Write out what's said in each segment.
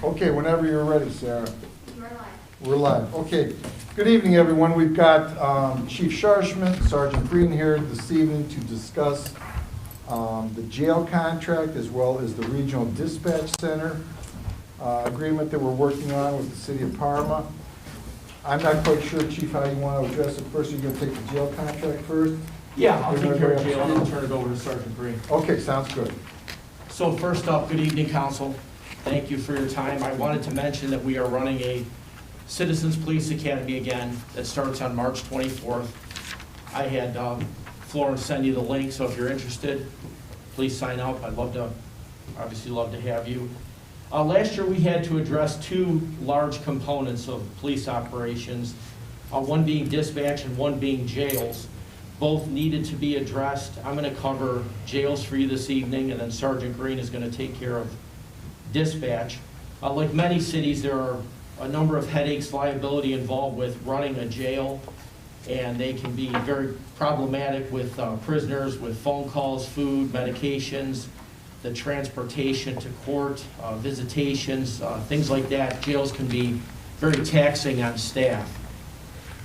Okay, whenever you're ready, Sarah. We're live. We're live. Okay. Good evening, everyone. We've got Chief Scharschmidt, Sergeant Green here this evening to discuss the jail contract as well as the Regional Dispatch Center agreement that we're working on with the City of Parma. I'm not quite sure, Chief, how you want to address it first. Are you going to take the jail contract first? Yeah, I'll take care of jail and I'll turn it over to Sergeant Green. Okay, sounds good. So first up, good evening, Council. Thank you for your time. I wanted to mention that we are running a Citizens Police Academy again that starts on March 24th. I had Florence send you the link, so if you're interested, please sign up. I'd obviously love to have you. Last year we had to address two large components of police operations, one being dispatch and one being jails. Both needed to be addressed. I'm going to cover jails for you this evening, and then Sergeant Green is going to take care of dispatch. Like many cities, there are a number of headaches, liability involved with running a jail, and they can be very problematic with prisoners, with phone calls, food, medications, the transportation to court, visitations, things like that. Jails can be very taxing on staff.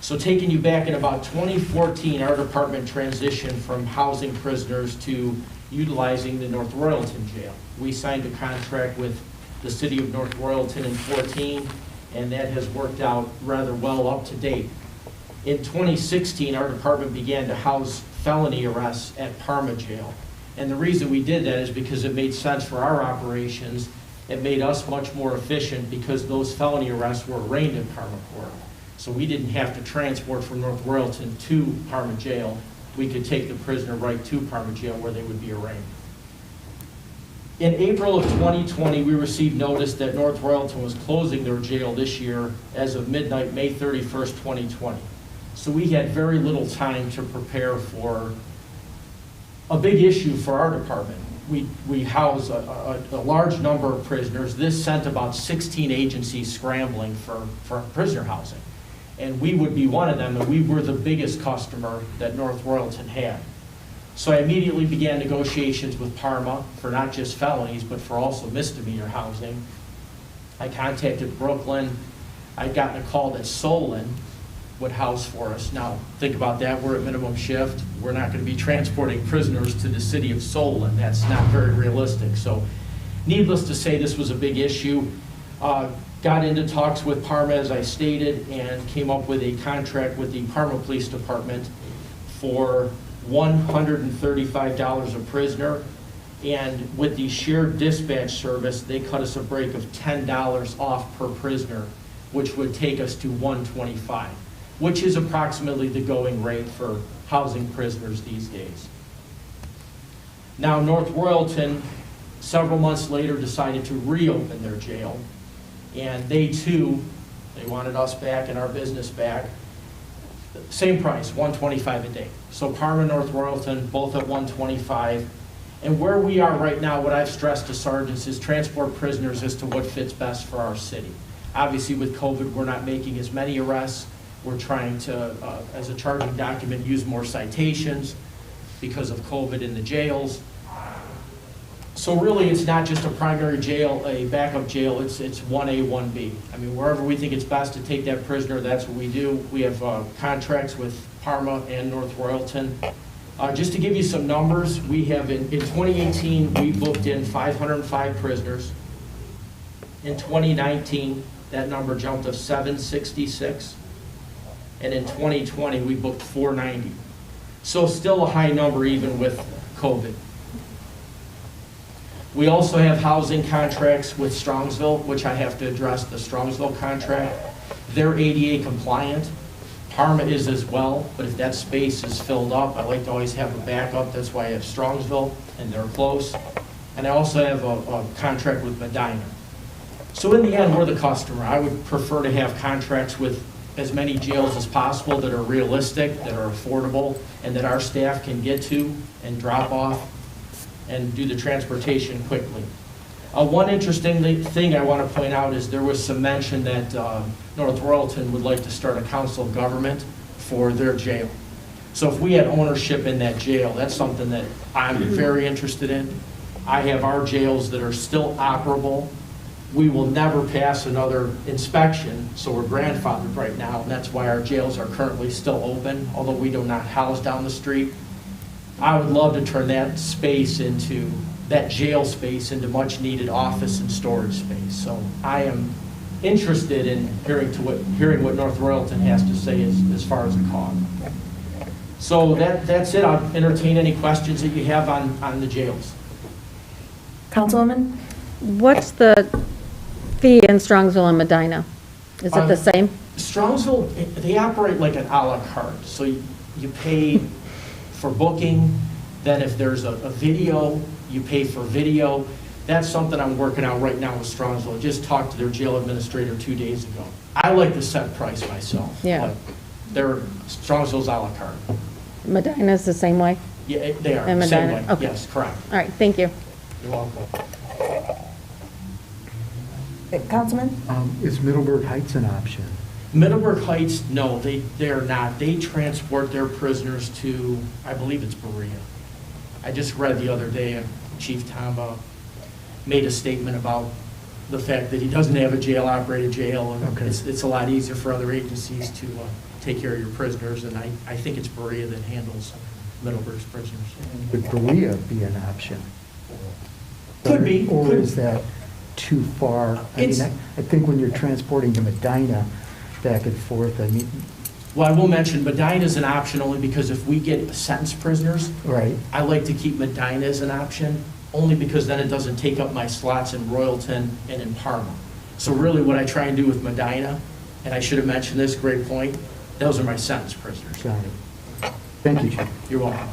So taking you back in about 2014, our department transitioned from housing prisoners to utilizing the North Royalton jail. We signed a contract with the city of North Royalton in 2014, and that has worked out rather well up to date. In 2016, our department began to house felony arrests at Parma jail. And the reason we did that is because it made sense for our operations. It made us much more efficient because those felony arrests were arraigned in Parma court. So we didn't have to transport from North Royalton to Parma jail. We could take the prisoner right to Parma jail where they would be arraigned. In April of 2020, we received notice that North Royalton was closing their jail this year as of midnight, May 31st, 2020. So we had very little time to prepare for a big issue for our department. We house a large number of prisoners. This sent about 16 agencies scrambling for prisoner housing. And we would be one of them, and we were the biggest customer that North Royalton had. So I immediately began negotiations with Parma for not just felonies, but for also misdemeanor housing. I contacted Brooklyn. I'd gotten a call that Solon would house for us. Now, think about that. We're at minimum shift. We're not going to be transporting prisoners to the city of Solon. That's not very realistic. So needless to say, this was a big issue. Got into talks with Parma, as I stated, and came up with a contract with the Parma Police Department for $135 a prisoner. And with the shared dispatch service, they cut us a break of $10 off per prisoner, which would take us to $125, which is approximately the going rate for housing prisoners these days. Now, North Royalton, several months later, decided to reopen their jail. And they too, they wanted us back and our business back. Same price, $125 a day. So Parma, North Royalton, both at $125. And where we are right now, what I've stressed to sergeants is transport prisoners as to what fits best for our city. Obviously with COVID, we're not making as many arrests. We're trying to, as a charging document, use more citations because of COVID in the jails. So really, it's not just a primary jail, a backup jail, it's 1A, 1B. I mean, wherever we think it's best to take that prisoner, that's what we do. We have contracts with Parma and North Royalton. Just to give you some numbers, we have in 2018, we booked in 505 prisoners. In 2019, that number jumped to 766. And in 2020, we booked 490. So still a high number even with COVID. We also have housing contracts with Strongsville, which I have to address the Strongsville contract. They're ADA compliant. Parma is as well, but if that space is filled up, I like to always have a backup. That's why I have Strongsville, and they're close. And I also have a contract with Medina. So in the end, we're the customer. I would prefer to have contracts with as many jails as possible that are realistic, that are affordable, and that our staff can get to and drop off and do the transportation quickly. One interesting thing I want to point out is there was some mention that North Royalton would like to start a council of government for their jail. So if we had ownership in that jail, that's something that I'm very interested in. I have our jails that are still operable. we will never pass another inspection, so we're grandfathered right now, and that's why our jails are currently still open, although we do not house down the street. I would love to turn that space into, that jail space into much-needed office and storage space. So I am interested in hearing what North Royalton has to say as far as the cost. So that's it. I'll entertain any questions that you have on the jails. Councilwoman? What's the fee in Strongsville and Medina? Is it the same? Strongsville, they operate like an a la carte. So you pay for booking, then if there's a video, you pay for video. That's something I'm working out right now with Strongsville. I just talked to their jail administrator 2 days ago. I like the set price myself. Yeah. But Strongsville's a la carte. Medina's the same way? Yeah, they are, And same Medina, way. okay. Yes, correct. All right, thank you. You're welcome. Councilman? Is Middleburg Heights an option? Middleburg Heights, no, they're not. They transport their prisoners to, I believe it's Berea. I just read the other day, Chief Tamba made a statement about the fact that he doesn't have a jail-operated jail, and Okay. it's a lot easier for other agencies to take care of your prisoners, and I think it's Berea that handles Middleburg's prisoners. Would Berea be an option? Could be. Or could- is that too far? I It's- mean, I think when you're transporting to Medina back and forth, I mean, Well, I will mention Medina is an option only because if we get sentenced prisoners, right? I like to keep Medina as an option, only because then it doesn't take up my slots in Royalton and in Parma. So really what I try and do with Medina, and I should have mentioned this, great point, those are my sentence prisoners. Got it. Thank you, Chief. You're welcome.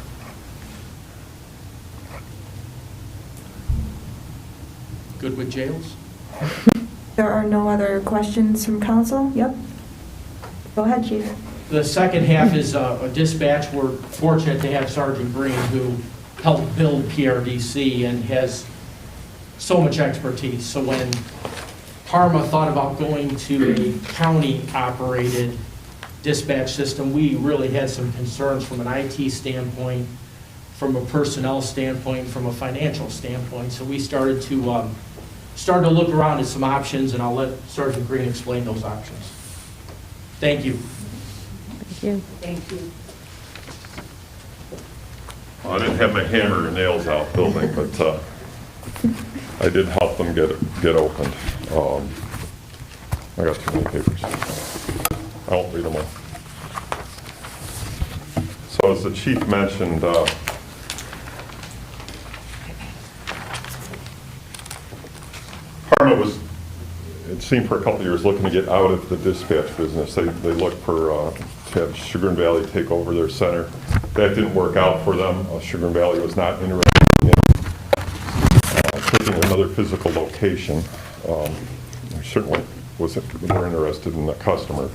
Good with jails? There are no other questions from council? Yep. Go ahead, Chief. The second half is a dispatch. We're fortunate to have Sergeant Green, who helped build PRDC and has so much expertise. So when Parma thought about going to a county-operated dispatch system, we really had some concerns from an IT standpoint, from a personnel standpoint, from a financial standpoint. So we started to look around at some options, and I'll let Sergeant Green explain those options. Thank you. Thank you. Well, I didn't have my hammer and nails out building, but I did help them get opened. I got too many papers. I won't read them all. So as the chief mentioned, Parma was, it seemed for a couple of years, looking to get out of the dispatch business. They looked for to have Sugar Valley take over their center. That didn't work out for them. Sugar Valley was not interested in taking another physical location. They certainly wasn't more interested in the customer.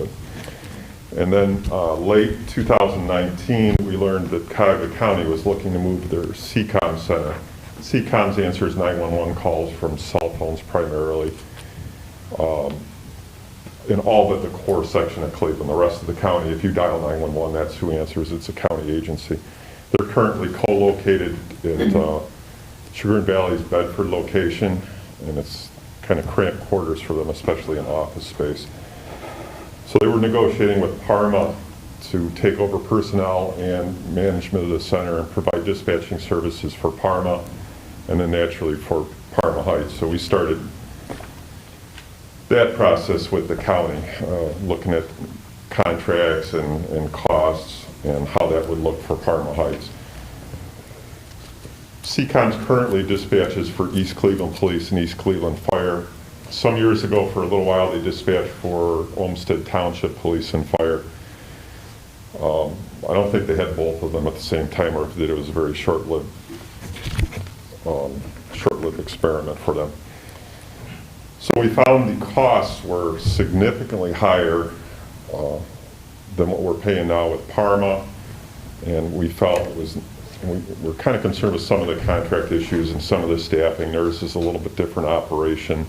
And then late 2019, we learned that Cuyahoga County was looking to move their CCOM center. CCOM's answers 911 calls from cell phones primarily, in all but the core section of Cleveland. The rest of the county, if you dial 911, that's who answers. It's a county agency. They're currently co-located at Sugar Valley's Bedford location, and it's kind of cramped quarters for them, especially in office space. So they were negotiating with Parma to take over personnel and management of the center and provide dispatching services for Parma, and then naturally for Parma Heights. So we started that process with the county, looking at contracts and costs and how that would look for Parma Heights. CCOMS currently dispatches for East Cleveland Police and East Cleveland Fire. Some years ago, for a little while, they dispatched for Olmsted Township Police and Fire. I don't think they had both of them at the same time, or if they did, it was a very short-lived experiment for them. So we found the costs were significantly higher than what we're paying now with Parma, and we felt it was, we were kind of concerned with some of the contract issues and some of the staffing. Theirs is a little bit different operation.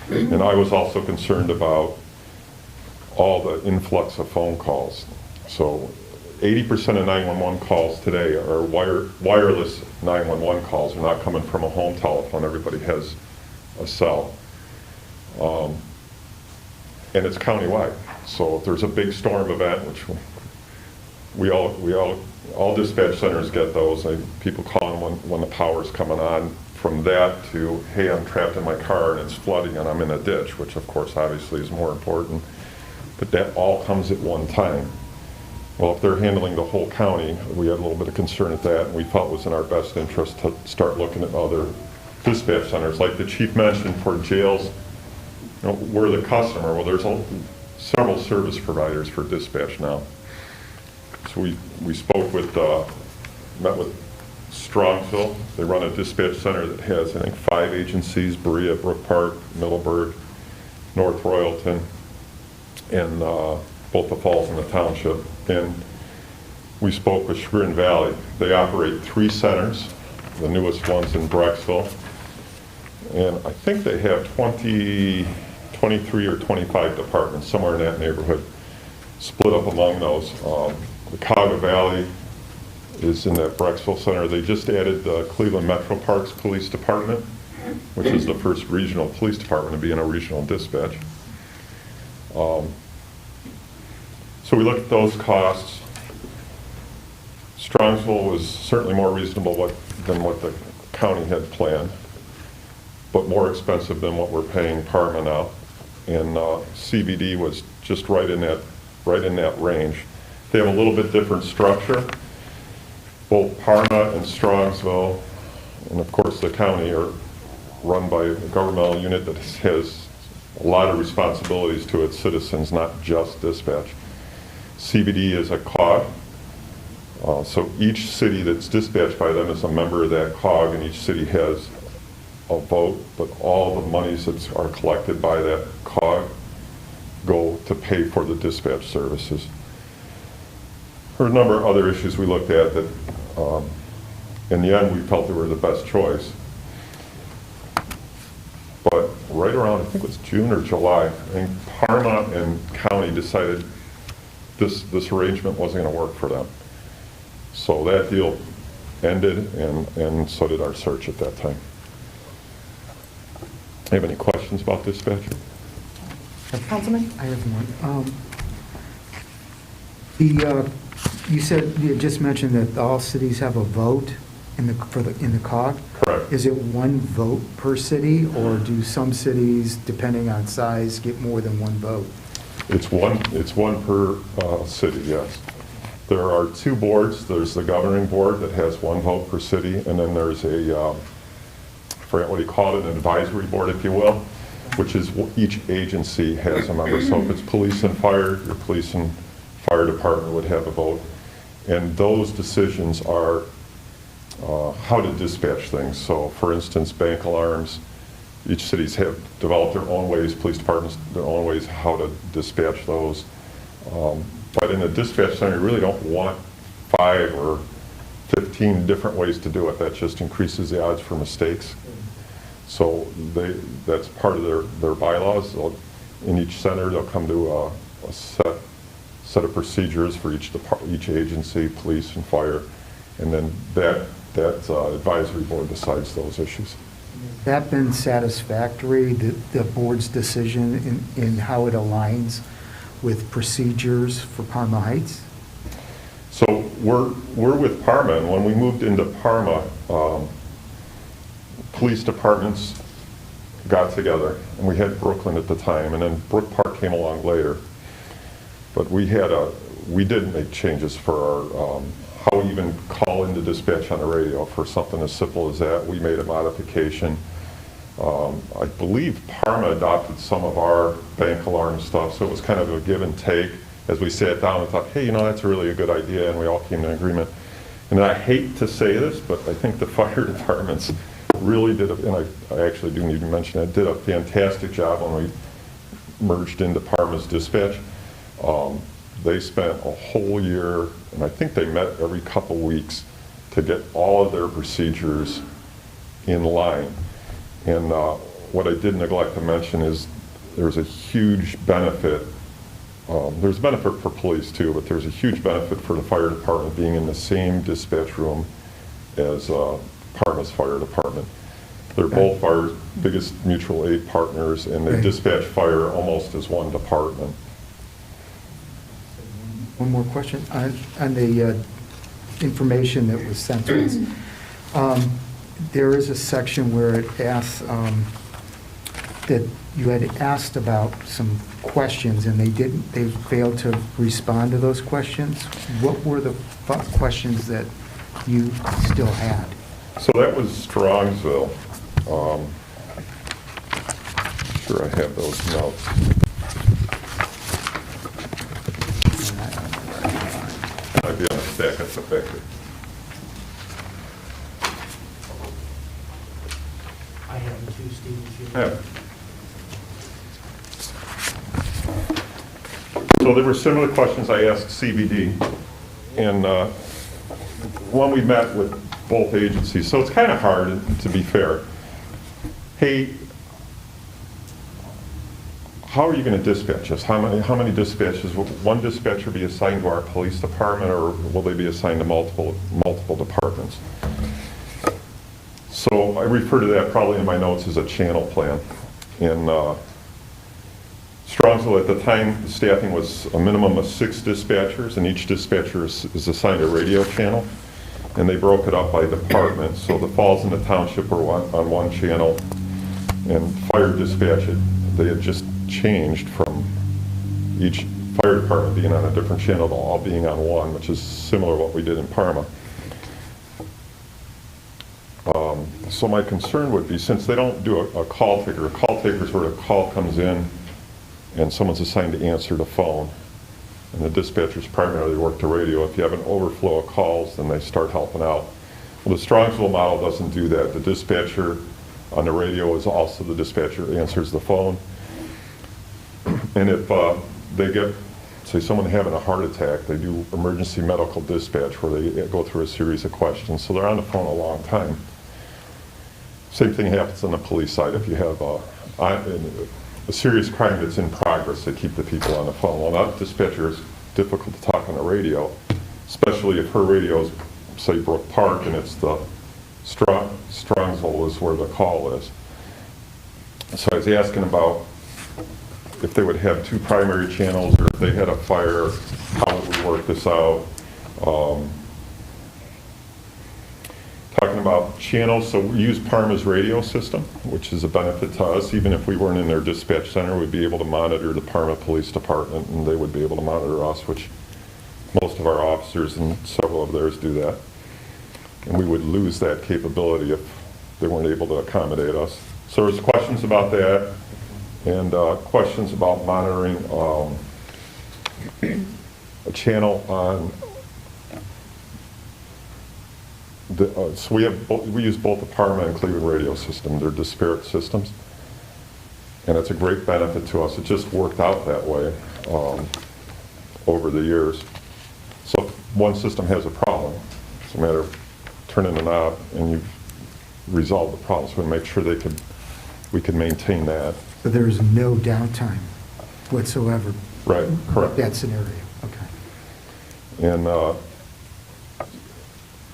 And I was also concerned about all the influx of phone calls. So 80% of 911 calls today are wireless 911 calls. They're not coming from a home telephone. Everybody has a cell. And it's countywide. So if there's a big storm event, which all dispatch centers get those, people call them when the power's coming on, from that to, hey, I'm trapped in my car and it's flooding and I'm in a ditch, which of course obviously is more important. But that all comes at one time. Well, if they're handling the whole county, we had a little bit of concern at that, and we felt it was in our best interest to start looking at other dispatch centers. Like the chief mentioned, for jails, we're the customer. Well, there's several service providers for dispatch now. So we spoke with, met with Strongsville. They run a dispatch center that has, I think, 5 agencies: Berea, Brook Park, Middleburg, North Royalton, and both the Falls and the Township. And we spoke with Chagrin Valley. They operate 3 centers. The newest one's in Brecksville. And I think they have 23 or 25 departments, somewhere in that neighborhood, split up among those. The Caucus Valley is in that Brecksville center. They just added the Cleveland Metro Parks Police Department, which is the first regional police department to be in a regional dispatch. So we looked at those costs. Strongsville was certainly more reasonable than what the county had planned, but more expensive than what we're paying Parma now. And CBD was just right in that range. They have a little bit different structure. Both Parma and Strongsville, and of course the county, are run by a governmental unit that has a lot of responsibilities to its citizens, not just dispatch. CBD is a COG, so each city that's dispatched by them is a member of that COG, and each city has a vote, but all the monies that are collected by that COG go to pay for the dispatch services. There are a number of other issues we looked at that, in the end, we felt they were the best choice. But right around, I think it was June or July, I think Parma and county decided this arrangement wasn't going to work for them. So that deal ended, and so did our search at that time. Have any questions about dispatch? Councilman? I have one. You said, you had just mentioned that all cities have a vote in the COG? Correct. Is it one vote per city, or do some cities, depending on size, get more than one vote? It's one per city, yes. There are 2 boards. There's the governing board that has 1 vote per city, and then there's I forget what you call it, an advisory board, if you will, which is each agency has a member. So if it's police and fire, your police and fire department would have a vote. And those decisions are how to dispatch things. So for instance, bank alarms, each cities have developed their own ways, police departments their own ways how to dispatch those. But in a dispatch center, you really don't want 5 or 15 different ways to do it. That just increases the odds for mistakes. So that's part of their bylaws. In each center, they'll come to a set of procedures for each agency, police and fire, and then that advisory board decides those issues. Has that been satisfactory, the board's decision in how it aligns with procedures for Parma Heights? So we're with Parma, and when we moved into Parma, police departments got together, and we had Brooklyn at the time, and then Brook Park came along later. But we did make changes for our, how we even call into dispatch on the radio. For something as simple as that, we made a modification. I believe Parma adopted some of our bank alarm stuff, so it was kind of a give and take as we sat down and thought, hey, that's really a good idea, and we all came to an agreement. And I hate to say this, but I think the fire departments really did, and I actually do need to mention it, did a fantastic job when we merged into Parma's dispatch. They spent a whole year, and I think they met every couple weeks to get all of their procedures in line. And what I did neglect to mention is there's a huge benefit. There's a benefit for police too, but there's a huge benefit for the fire department being in the same dispatch room as Parma's fire department. They're both our biggest mutual aid partners, and they Okay. dispatch fire almost as one department. One more question. On the information that was sent to us, there is a section where it asks that you had asked about some questions, and they failed to respond to those questions. What were the questions that you still had? So that was Strongsville. Sure, I have those notes. I'd be on a stack of stuff back there. I have them too, Steve, if you Yeah. So there were similar questions I asked CBD, and when we met with both agencies, so it's kind of hard, to be fair. Hey, how are you going to dispatch us? How many dispatches? Will one dispatcher be assigned to our police department, or will they be assigned to multiple departments? So I refer to that probably in my notes as a channel plan. In Strongsville, at the time, the staffing was a minimum of 6 dispatchers, and each dispatcher is assigned a radio channel, and they broke it up by department. So the Falls and the Township were on one channel, and fire dispatch, they had just changed from each fire department being on a different channel to all being on one, which is similar to what we did in Parma. So my concern would be, since they don't do a call taker is where a call comes in and someone's assigned to answer the phone, and the dispatchers primarily work the radio. If you have an overflow of calls, then they start helping out. Well, the Strongsville model doesn't do that. The dispatcher on the radio is also the dispatcher that answers the phone. And if they get, say, someone having a heart attack, they do emergency medical dispatch where they go through a series of questions. So they're on the phone a long time. Same thing happens on the police side. If you have a serious crime that's in progress, they keep the people on the phone. Well, that dispatcher is difficult to talk on the radio, especially if her radio's, say, Brook Park, and it's the Strongsville is where the call is. So I was asking about if they would have 2 primary channels, or if they had a fire, how would we work this out? Talking about channels, so we use Parma's radio system, which is a benefit to us. Even if we weren't in their dispatch center, we'd be able to monitor the Parma Police Department, and they would be able to monitor us, which most of our officers and several of theirs do that. And we would lose that capability if they weren't able to accommodate us. So there's questions about that, and questions about monitoring a channel on so we use both the Parma and Cleveland radio system. They're disparate systems, and it's a great benefit to us. It just worked out that way over the years. So if one system has a problem, it's a matter of turning a knob and you resolve the problem. So we make sure we can maintain that. So there is no downtime whatsoever? Right, correct. That scenario, okay.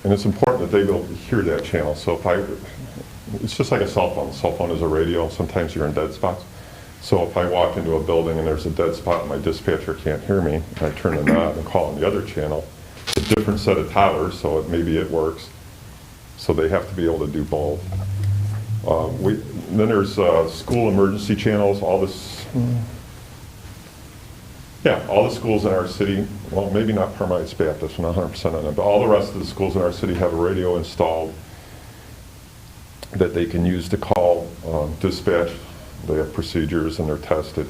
And it's important that they be able to hear that channel. So it's just like a cell phone. A cell phone is a radio. Sometimes you're in dead spots. So if I walk into a building and there's a dead spot and my dispatcher can't hear me, and I turn the knob and call on the other channel, it's a different set of towers, so maybe it works. So they have to be able to do both. Then there's school emergency channels. All the schools in our city, well, maybe not Parma Baptist, we're not 100% on it, but all the rest of the schools in our city have a radio installed that they can use to call dispatch. They have procedures and they're tested.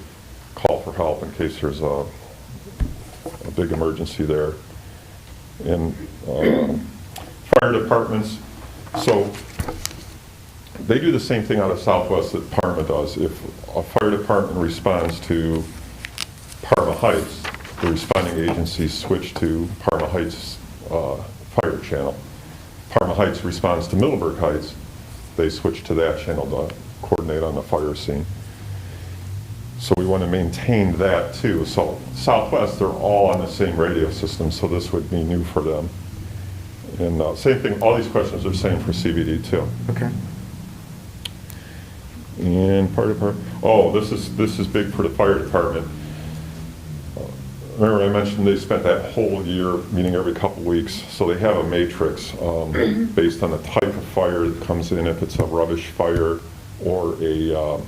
Call for help in case there's a big emergency there. And fire departments, so they do the same thing out of Southwest that Parma does. If a fire department responds to Parma Heights, the responding agencies switch to Parma Heights fire channel. Parma Heights responds to Middleburg Heights, they switch to that channel to coordinate on the fire scene. So we want to maintain that too. So Southwest, they're all on the same radio system, so this would be new for them. And same thing, all these questions are the same for CBD too. Okay. And this is big for the fire department. Remember I mentioned they spent that whole year meeting every couple weeks, so they have a matrix based on the type of fire that comes in, if it's a rubbish fire or a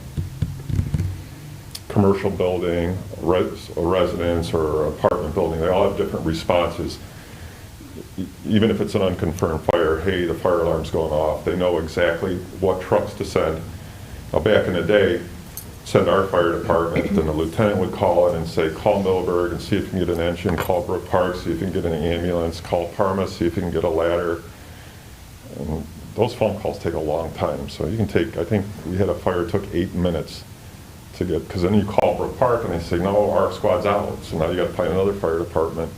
commercial building, a residence or apartment building. They all have different responses. Even if it's an unconfirmed fire, hey, the fire alarm's going off, they know exactly what trucks to send. Now, back in the day, send our fire department, then the lieutenant would call in and say, call Middleburg and see if you can get an engine, call Brook Park, see if you can get an ambulance, call Parma, see if you can get a ladder. And those phone calls take a long time. So you can take, I think we had a fire, it took 8 minutes to get, because then you call Brook Park and they say, no, our squad's out. So now you got to find another fire department.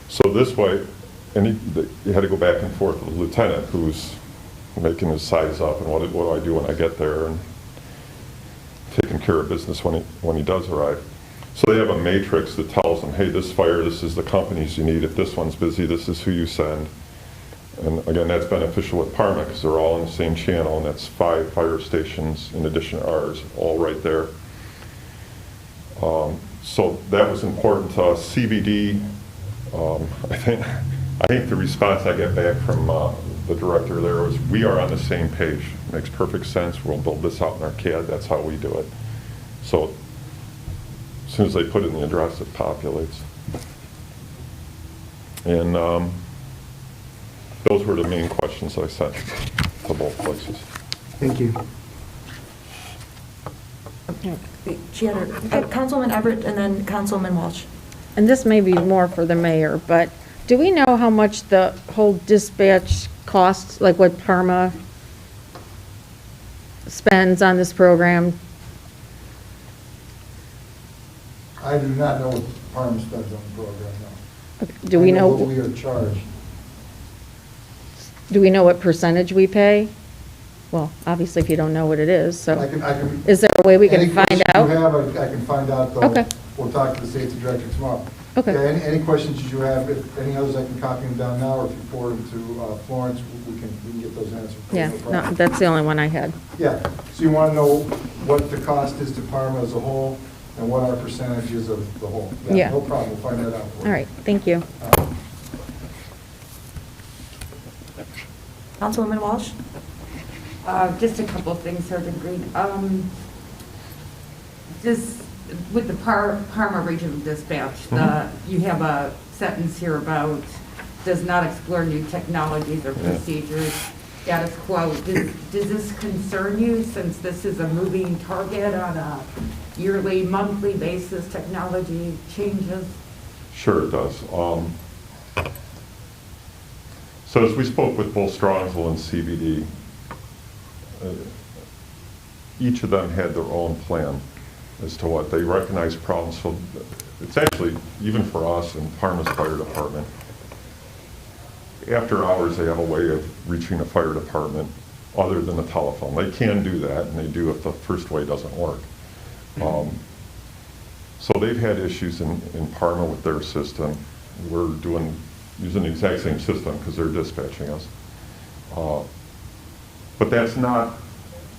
So this way, and you had to go back and forth with the lieutenant who's making his size up and what do I do when I get there, and taking care of business when he does arrive. So they have a matrix that tells them, hey, this fire, this is the companies you need. If this one's busy, this is who you send. And again, that's beneficial with Parma because they're all in the same channel, and that's 5 fire stations in addition to ours, all right there. So that was important to us. CBD, I think the response I get back from the director there was, we are on the same page. Makes perfect sense. We'll build this out in our CAD. That's how we do it. So as soon as they put in the address, it populates. And those were the main questions I sent to both places. Thank you. She had her, Councilman Everett and then Councilman Walsh. And this may be more for the mayor, but do we know how much the whole dispatch costs, like what Parma spends on this program? I do not know what Parma spends on the program, no. Do we I know, what we are charged. do we know what percentage we pay? Well, obviously, if you don't know what it is, so. I can. Is there a way we can Any find questions out? you have, I can find out, though. Okay. We'll talk to the safety director tomorrow. Okay. Yeah, any questions that you have, if any others, I can copy them down now, or if you forward them to Florence, we can get those answered. Yeah, No problem. no, that's the only one I had. Yeah, so you want to know what the cost is to Parma as a whole, and what our percentage is of the whole? Yeah. No problem, we'll find that out for you. All right, thank you. Councilwoman Walsh? Just a couple of things, Sergeant Green. With the Parma Regional Dispatch, you have a sentence here about does not explore new technologies or procedures, status quo. Does this concern you, since this is a moving target on a yearly, monthly basis, technology changes? Sure it does. So as we spoke with both Strongsville and CBD, each of them had their own plan as to what they recognize problems. So it's actually, even for us in Parma's fire department, after hours they have a way of reaching the fire department other than the telephone. They can do that, and they do if the first way doesn't work. So they've had issues in Parma with their system. We're using the exact same system because they're dispatching us. But that's not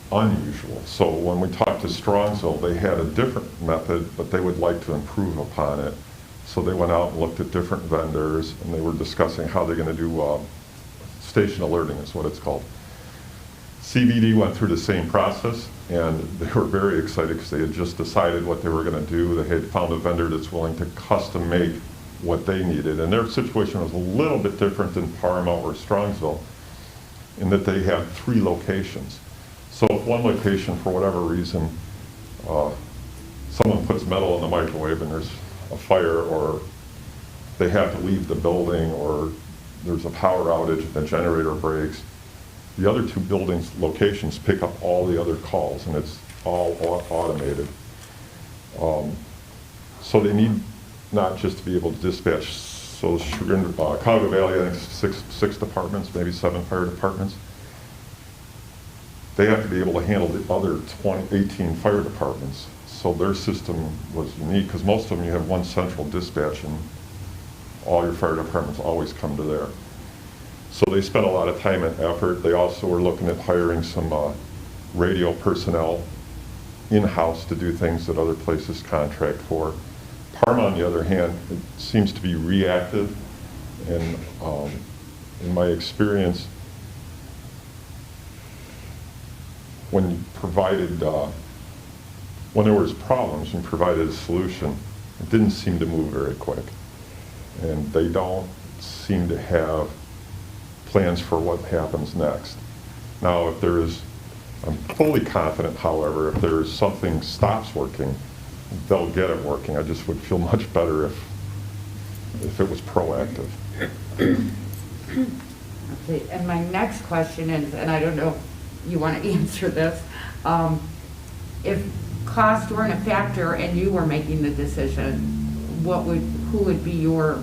unusual. So when we talked to Strongsville, they had a different method, but they would like to improve upon it. So they went out and looked at different vendors, and they were discussing how they're going to do station alerting is what it's called. CBD went through the same process, and they were very excited because they had just decided what they were going to do. They had found a vendor that's willing to custom make what they needed. And their situation was a little bit different than Parma or Strongsville in that they have 3 locations. So if one location, for whatever reason, someone puts metal in the microwave and there's a fire, or they have to leave the building, or there's a power outage and the generator breaks, the other 2 buildings' locations pick up all the other calls, and it's all automated. So they need not just to be able to dispatch. So Caucus Valley, I think 6 departments, maybe 7 fire departments. They have to be able to handle the other 18 fire departments. So their system was unique because most of them you have one central dispatch and all your fire departments always come to there. So they spent a lot of time and effort. They also were looking at hiring some radio personnel in-house to do things that other places contract for. Parma, on the other hand, it seems to be reactive, and in my experience, when you provided, when there was problems and provided a solution, it didn't seem to move very quick. And they don't seem to have plans for what happens next. Now, if there is, I'm fully confident, however, if there is something stops working, they'll get it working. I just would feel much better if it was proactive. Okay, and my next question is, and I don't know if you want to answer this, if cost weren't a factor and you were making the decision, who would be your,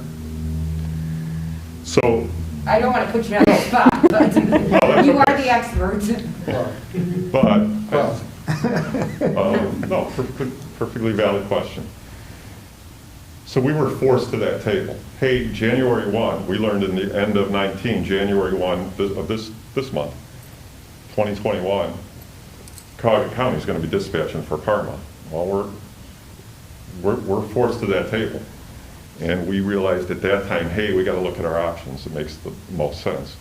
So, I don't want to put you on the spot, but you are the expert. but, Well, no, perfectly valid question. So we were forced to that table. Hey, January 1, we learned in the end of 19, January 1 of this month, 2021, Caucus County is going to be dispatching for Parma. Well, we're forced to that table. And we realized at that time, hey, we got to look at our options. It makes the most sense.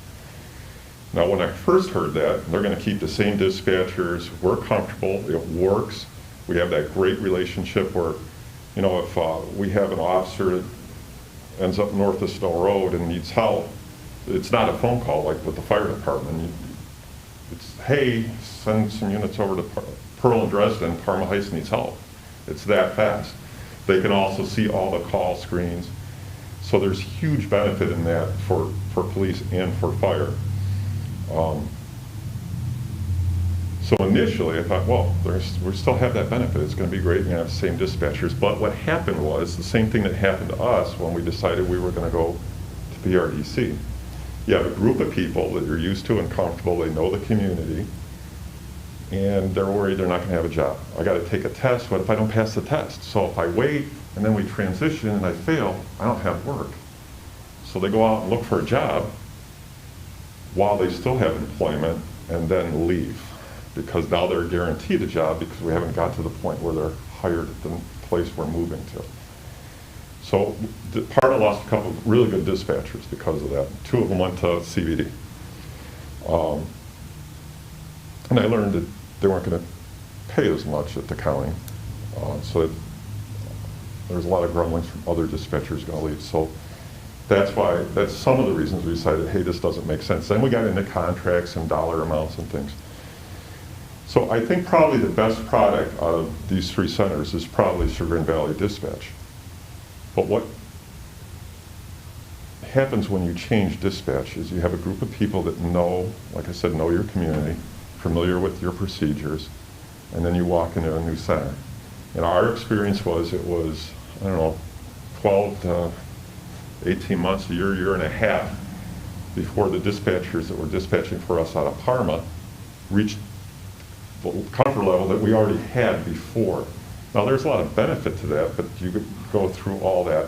Now, when I first heard that, they're going to keep the same dispatchers. We're comfortable. It works. We have that great relationship where, you know, if we have an officer that ends up north of Snow Road and needs help, it's not a phone call like with the fire department. It's, hey, send some units over to Pearl and Dresden. Parma Heights needs help. It's that fast. They can also see all the call screens. So there's huge benefit in that for police and for fire. So initially I thought, well, we still have that benefit. It's going to be great. You're going to have the same dispatchers. But what happened was the same thing that happened to us when we decided we were going to go to PRDC. You have a group of people that you're used to and comfortable. They know the community. And they're worried they're not going to have a job. I got to take a test. What if I don't pass the test? So if I wait and then we transition and I fail, I don't have work. So they go out and look for a job while they still have employment and then leave, because now they're guaranteed a job because we haven't got to the point where they're hired at the place we're moving to. So Parma lost a couple of really good dispatchers because of that. 2 of them went to CBD. And I learned that they weren't going to pay as much at the county. So there's a lot of grumblings from other dispatchers going to leave. So that's some of the reasons we decided, hey, this doesn't make sense. Then we got into contracts and dollar amounts and things. So I think probably the best product out of these 3 centers is probably Chagrin Valley Dispatch. But what happens when you change dispatch is you have a group of people that know, like I said, know your community, familiar with your procedures, and then you walk into a new center. And our experience was, it was, I don't know, 12 to 18 months, a year and a half before the dispatchers that were dispatching for us out of Parma reached the comfort level that we already had before. Now, there's a lot of benefit to that, but you could go through all that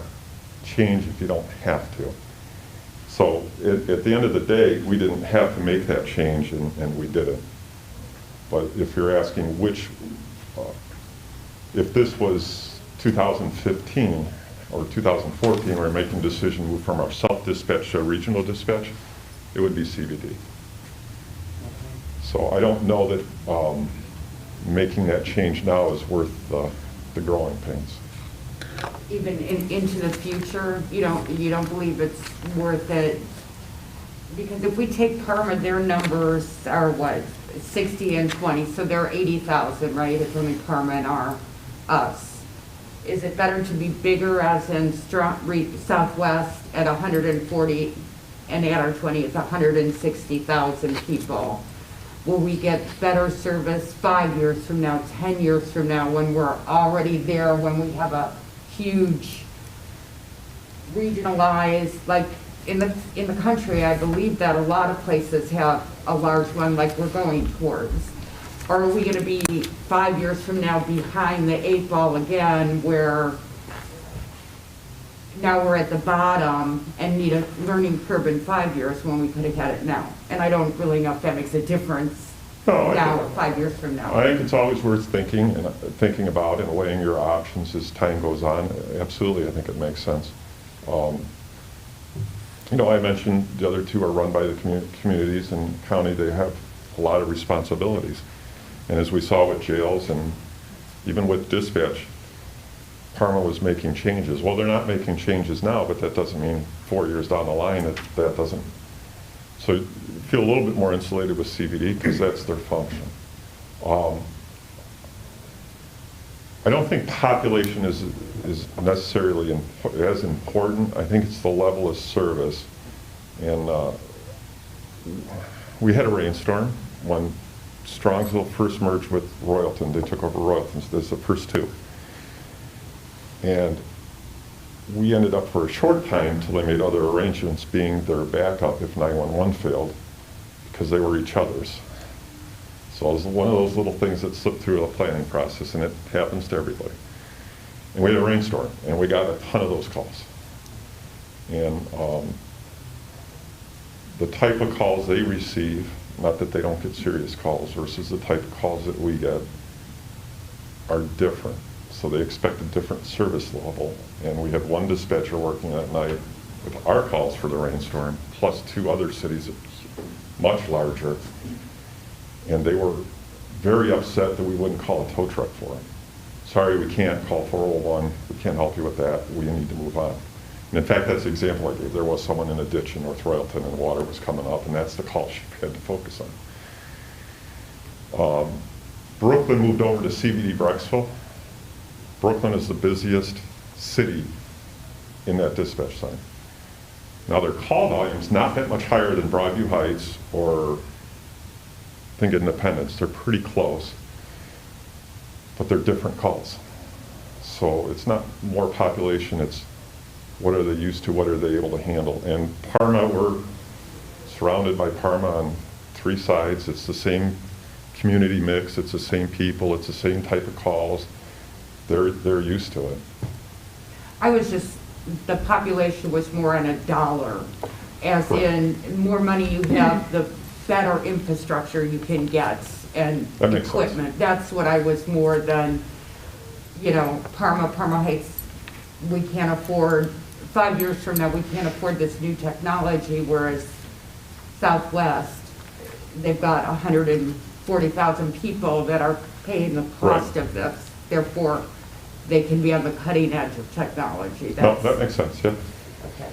change if you don't have to. So at the end of the day, we didn't have to make that change, and we did it. But if you're asking which, if this was 2015 or 2014, we're making a decision to move from our self-dispatch to a regional dispatch, it would be CBD. So I don't know that making that change now is worth the growing pains. Even into the future, you don't believe it's worth it? Because if we take Parma, their numbers are what, 60 and 20, so they're 80,000, right? It's only Parma and us. Is it better to be bigger, as in Southwest at 140, and at our 20 it's 160,000 people? Will we get better service 5 years from now, 10 years from now, when we're already there, when we have a huge regionalized, like in the country, I believe that a lot of places have a large one like we're going towards? Or are we going to be 5 years from now behind the 8 ball again, where now we're at the bottom and need a learning curve in 5 years when we could have had it now? And I don't really know if that makes a difference No, now or 5 years from now? I think it's always worth thinking about and weighing your options as time goes on. Absolutely, I think it makes sense. I mentioned the other two are run by the communities and county. They have a lot of responsibilities. And as we saw with jails and even with dispatch, Parma was making changes. Well, they're not making changes now, but that doesn't mean 4 years down the line that doesn't. So you feel a little bit more insulated with CBD because that's their function. I don't think population is necessarily as important. I think it's the level of service. And we had a rainstorm when Strongsville first merged with Royalton. They took over Royalton. So that's the first two. And we ended up for a short time till they made other arrangements being their backup if 911 failed, because they were each other's. So it was one of those little things that slipped through the planning process, and it happens to everybody. And we had a rainstorm, and we got a ton of those calls. And the type of calls they receive, not that they don't get serious calls, versus the type of calls that we get are different. So they expect a different service level. And we had one dispatcher working that night with our calls for the rainstorm, plus 2 other cities much larger. And they were very upset that we wouldn't call a tow truck for them. Sorry, we can't call 411. We can't help you with that. We need to move on. And in fact, that's the example I gave. There was someone in a ditch in North Royalton and water was coming up, and that's the call she had to focus on. Brooklyn moved over to CBD Brecksville. Brooklyn is the busiest city in that dispatch center. Now their call volume's not that much higher than Broadview Heights or I think Independence. They're pretty close, but they're different calls. So it's not more population, it's what are they used to, what are they able to handle. And Parma, we're surrounded by Parma on 3 sides. It's the same community mix, it's the same people, it's the same type of calls. They're used to it. The population was more on a dollar, as in more money you have, the better infrastructure you can get and That makes equipment. sense. That's what I was more than, Parma Heights, we can't afford, 5 years from now, we can't afford this new technology, whereas Southwest, they've got 140,000 people that are paying the cost of this. Therefore, they can be on the cutting edge of technology. No, that makes sense, yeah. Okay.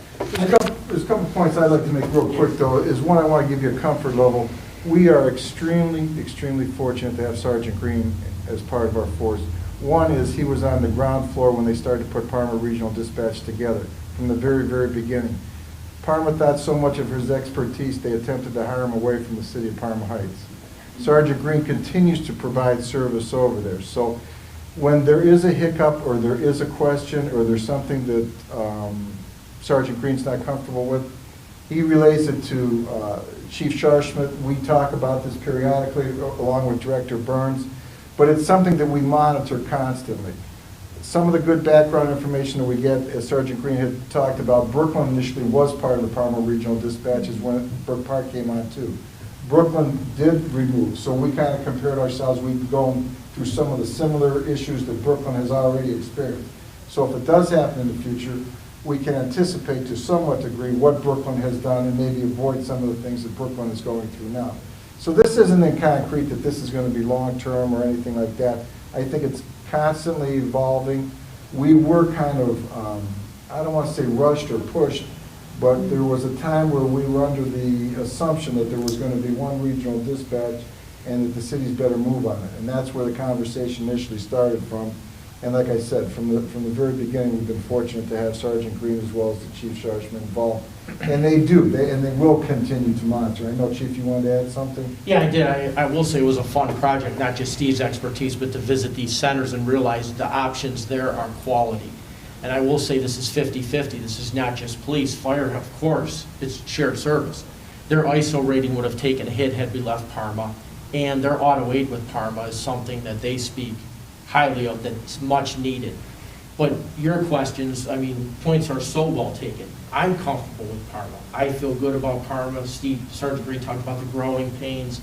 There's a couple points I'd like to make real quick, though, is one, I want to give you a comfort level. We are extremely, extremely fortunate to have Sergeant Green as part of our force. One is he was on the ground floor when they started to put Parma Regional Dispatch together from the very, very beginning. Parma thought so much of his expertise, they attempted to hire him away from the city of Parma Heights. Sergeant Green continues to provide service over there. So when there is a hiccup or there is a question or there's something that Sergeant Green's not comfortable with, he relays it to Chief Scharschmidt. We talk about this periodically along with Director Burns, but it's something that we monitor constantly. Some of the good background information that we get, as Sergeant Green had talked about, Brooklyn initially was part of the Parma Regional Dispatches when Brook Park came on too. Brooklyn did remove, so we kind of compared ourselves. We've gone through some of the similar issues that Brooklyn has already experienced. So if it does happen in the future, we can anticipate to somewhat degree what Brooklyn has done and maybe avoid some of the things that Brooklyn is going through now. So this isn't in concrete that this is going to be long-term or anything like that. I think it's constantly evolving. We were kind of, I don't want to say rushed or pushed, but there was a time where we were under the assumption that there was going to be one regional dispatch and that the cities better move on it. And that's where the conversation initially started from. And like I said, from the very beginning, we've been fortunate to have Sergeant Green as well as the Chief Scharschmidt involved. And they do, and they will continue to monitor. I know, Chief, you wanted to add something? Yeah, I did. I will say it was a fun project, not just Steve's expertise, but to visit these centers and realize the options there are quality. And I will say this is 50-50. This is not just police. Fire, of course, it's shared service. Their ISO rating would have taken a hit had we left Parma, and their auto aid with Parma is something that they speak highly of, that's much needed. But your questions, I mean, points are so well taken. I'm comfortable with Parma. I feel good about Parma. Sergeant Green talked about the growing pains.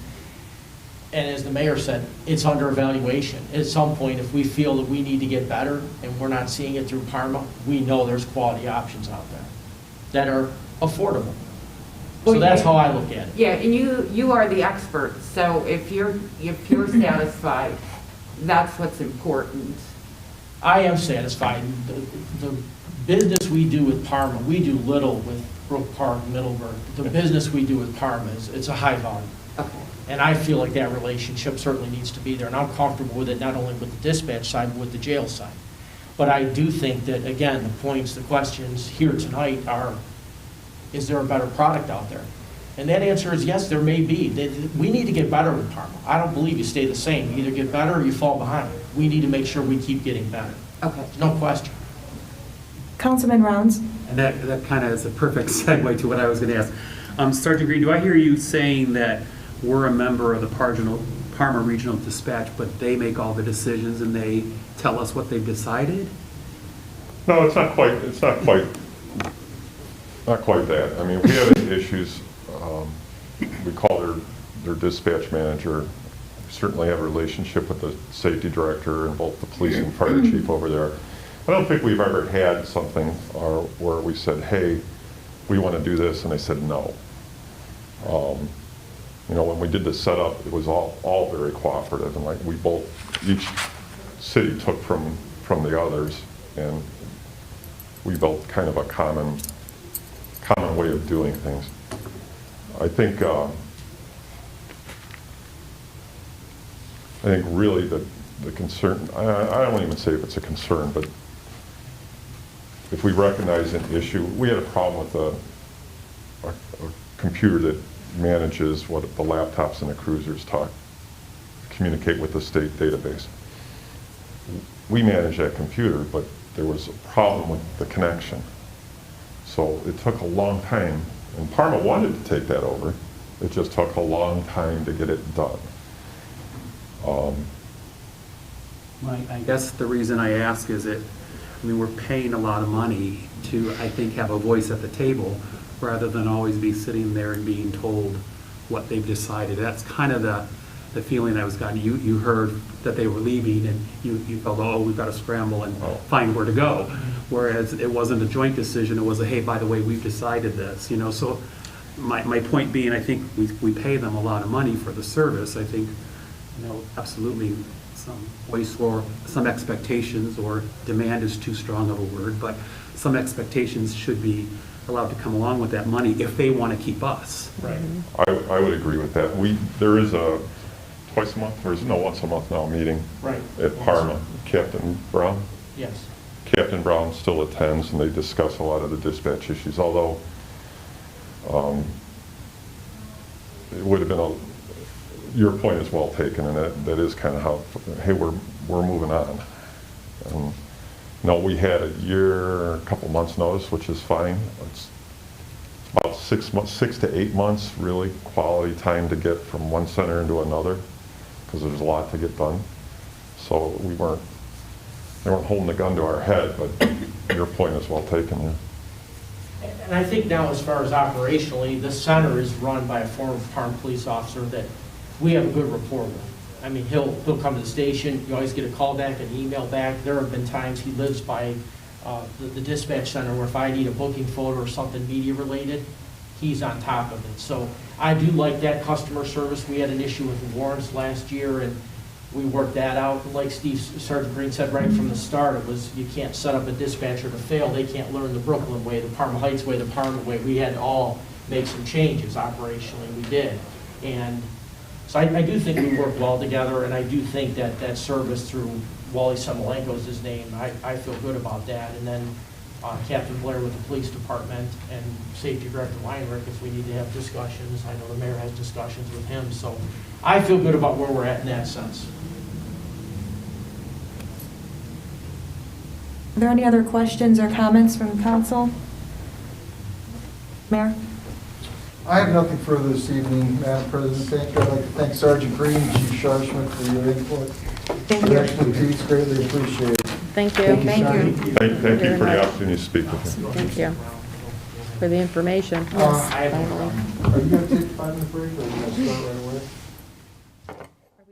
And as the mayor said, it's under evaluation. At some point, if we feel that we need to get better and we're not seeing it through Parma, we know there's quality options out there that are affordable. So Well, that's yeah. how I look at it. Yeah, and you are the expert, so if you're satisfied, that's what's important. I am satisfied. The business we do with Parma, we do little with Brook Park, Middleburg. The business we do with Parma it's a high volume. Okay. And I feel like that relationship certainly needs to be there. And I'm comfortable with it, not only with the dispatch side, but with the jail side. But I do think that, again, the points, the questions here tonight are, is there a better product out there? And that answer is yes, there may be. We need to get better with Parma. I don't believe you stay the same. You either get better or you fall behind. We need to make sure we keep getting better. Okay. No question. Councilman Rounds? And that kind of is a perfect segue to what I was going to ask. Sergeant Green, do I hear you saying that we're a member of the Parma Regional Dispatch, but they make all the decisions and they tell us what they've decided? No, it's not quite that. I mean, we have issues, we call their dispatch manager. We certainly have a relationship with the safety director and both the police and fire chief over there. I don't think we've ever had something where we said, hey, we want to do this, and they said no. You know, when we did the setup, it was all very cooperative, and like each city took from the others, and we built kind of a common way of doing things. I think really the concern, I don't even say if it's a concern, but if we recognize an issue, we had a problem with a computer that manages what the laptops and the cruisers communicate with the state database. We manage that computer, but there was a problem with the connection. So it took a long time, and Parma wanted to take that over. It just took a long time to get it done. I guess the reason I ask is we're paying a lot of money to, I think, have a voice at the table rather than always be sitting there and being told what they've decided. That's kind of the feeling I was getting. You heard that they were leaving and you felt, oh, we've got to scramble and find where to go. Whereas it wasn't a joint decision, it was a, hey, by the way, we've decided this, So my point being, I think we pay them a lot of money for the service. I think, absolutely some voice or some expectations, or demand is too strong of a word, but some expectations should be allowed to come along with that money if they want to keep us. Right. I would agree with that. There is a once a month now meeting Right. at Parma. Captain Brown? Yes. Captain Brown still attends, and they discuss a lot of the dispatch issues, although it would have been your point is well taken, and that is kind of how, hey, we're moving on. And, we had a couple months notice, which is fine. It's about 6 to 8 months, really, quality time to get from one center into another, because there's a lot to get done. So they weren't holding the gun to our head, but your point is well taken, yeah. And I think now, as far as operationally, the center is run by a former Parma police officer that we have a good rapport with. I mean, he'll come to the station, you always get a call back, an email back. There have been times he lives by the dispatch center where if I need a booking photo or something media related, he's on top of it. So I do like that customer service. We had an issue with warrants last year, and we worked that out. Like Sergeant Green said right from the start, it was you can't set up a dispatcher to fail. They can't learn the Brooklyn way, the Parma Heights way, the Parma way. We had to all make some changes operationally. We did. And so I do think we work well together, and I do think that service through Wally Semelenko is his name. I feel good about that. And then Captain Blair with the police department and Safety Director Weinrich, if we need to have discussions. I know the mayor has discussions with him. So I feel good about where we're at in that sense. Are there any other questions or comments from council? Mayor? I have nothing further this evening, Madam President. Thank you. I'd like to thank Sergeant Green and Chief Sharshman for your input. Thank you. Your expertise, greatly appreciated. Thank you. Thank you. Thank you very for the much. opportunity to speak with you. Thank you for the information. Yes. I have no problem. Are you going to take a 5-minute break, or are you going to start right away?